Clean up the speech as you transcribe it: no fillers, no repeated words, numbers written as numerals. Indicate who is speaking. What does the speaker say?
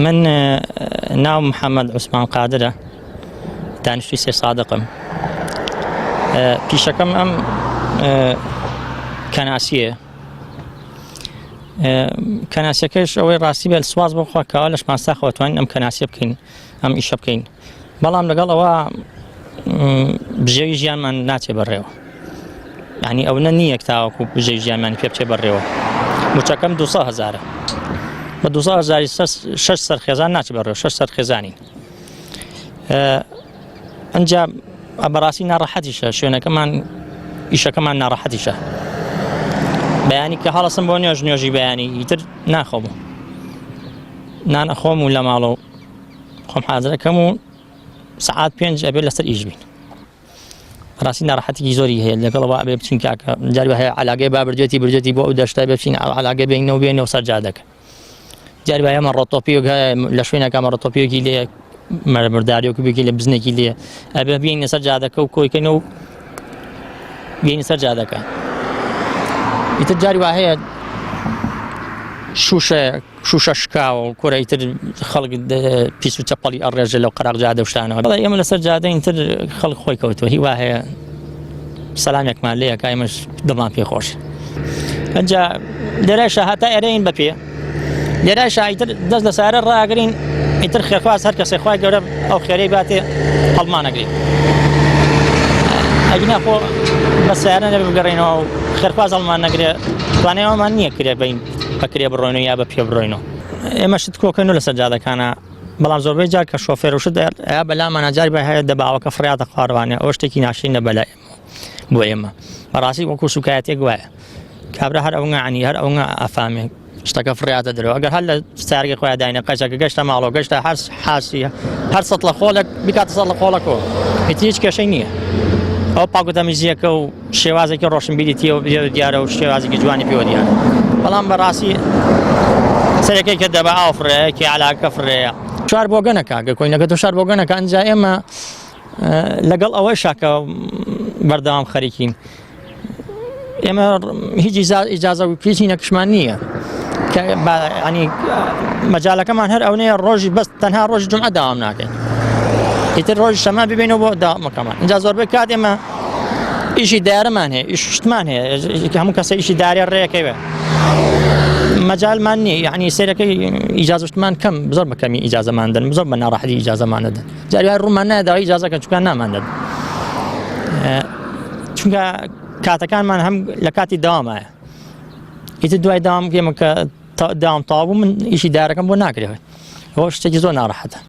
Speaker 1: من ناو محمد عثمان قادرة دانشتوی سێ سادقم. پیشەکەم ئەم کەناسیە کەناسیەکەش ئەوەی ڕاستی بێت سواز بۆ خوا کەوا لە شماستا خۆتوانین ئەم کەناسیە بکەین ئەم ئیشە بکەین بەڵام لەگەڵ ئەوە بژێوی ژیانمان ناچێ بەڕێوە یعنی ئەو نییە تاوەکو بژێوی ژیانمانی پێ بچێ بەڕێوە موچەکەم 200,000 بە 200,000 6 سەرخێزان ناچێ بەڕێوە 6 سەرخێزانی ئەنجا بەڕاستی ناڕەحەتیشە شوێنەکەمان ئیشەکەمان ناڕەحەتیشە بەیانی کە هەڵەسم بۆ نوێژی بەیانی ئیتر ناخۆم نان ئەخۆم و لە ماڵە و خۆم حازرەکەم و سعات 5 ئەبێت لەسەر ئیش بین ڕاستی ناڕەحەتێکی زۆری هەیە لەگەڵەوە ئەبێ بچین کاکە جاری هەیە علاقەی با بردوێتی بۆ ئەو دەشتای بچین علاقە بینەوە بێنەوە سەر جادەکە جاری هەیە ڕۆتۆپیۆک هەیە لە شوێنەکەمە ڕۆتۆپیۆکی لێ مەرمرداریۆکی بێکی لە بزنێکی لێ ئەبێ بینە سەر جادەکە و کۆیکەنەوە و بینی سەر جادەکە ئیتر جاری هەیە شوشە شکاوە و کۆرە ئیتر خەڵک پیس و چەپەڵی ئەڕێژە لەو قەراق جادە شتانەوە بەڵام ئێمە لەسەر جادە ئیتر خەڵک خۆی کەوتووە هیوا هەیە سەلامێکمان لێیە کە ئێمەش دڵمان پێ خۆش ئەنجا لێرەشە هەتا ئێرەین بەپێ لێرەشە ئیتر دەست لە سارە ڕاگرین ئیتر خێرخواز هەر کەسێک خوای گەورە ئەو خێرەی باتێ هەڵمانەگرین ئەگەنا خۆ بە سیارە نەبێ بگەڕێنەوە و خێرخواز هەڵمان نەگرێ توانێوەمان نییە کرێ بین بەکرێ بڕۆینەوە یا بە پێ بڕۆینەوە ئێمە شت کۆکەن و لەسەر جادەکانە بەڵام زۆربەی جار کە شۆفێر و شت ئەیا بەلامانە جاری بە هەیە دەباوەکە فڕاتە خواردوانێ ئەوە شتێکی ناشرینە بەلای بۆ ئێمە بەڕاستی وەکو سوکایەتێک وایە کابرا هەر ئەوە عنی هەر ئەوە ئەفامێ شتەکە فڕاتە دەرەوە ئەگەر هەر لە سارگی خۆیان داینە قەچەکە گەشتە ماڵەوە گەشتە هەر حاسیە هەر سەد لە خۆڵێک بکاتە سەد لە خۆڵەکەوە هیچ کێشەی نییە ئەو پاکوتەمیزیەکە و شێوازێکی ڕۆشنبیری تێوە دیارە و شێوازێکی جوانی پێوە دیارە بەڵام بەڕاستی سەرەکەی کە دەبە ئاو فڕەیەکی علاکە فڕەیە شار بۆگەنەکە گە کۆینەکە تۆ شار بۆگەنەکە ئەنجا ئێمە لەگەڵ ئەوەی شاکە بەردەوام خەریکین ئێمە هیچ ئیجازە و پیچی نەکشمان نییە ینی مەجاالەکەمان هەر ئەوەیە ڕۆژی بەس تەنها ڕۆژی جمعە داوام ناکەین ئیتر ڕۆژی شەما ببینەوە بۆ داوامەکەمان اینجا زۆربەی کات ئێمە ئیشی دارەمان هەیە ئیش شتمان هەیە هەموو کەسە ئیشی دارێ ڕێەکەوێ مەجالمان نییە یعنی سێرەکەی ئیجازشتمان کەم زۆر بەکەمی ئیجازەماندن زۆر بە ناڕەحەتی ئیجازەمانەدەن جاری ڕوومان ناداوای ئیجازەکە چونکە ناماندەن چونکە کاتەکانمان هەم لە کاتی داوامایە ئیتر دوای داوام ئێمە کە داوام تاوا بوو من ئیشی دارەکەم بۆ ناکرێت ئەوە شتێکی زۆر ناڕەحەتە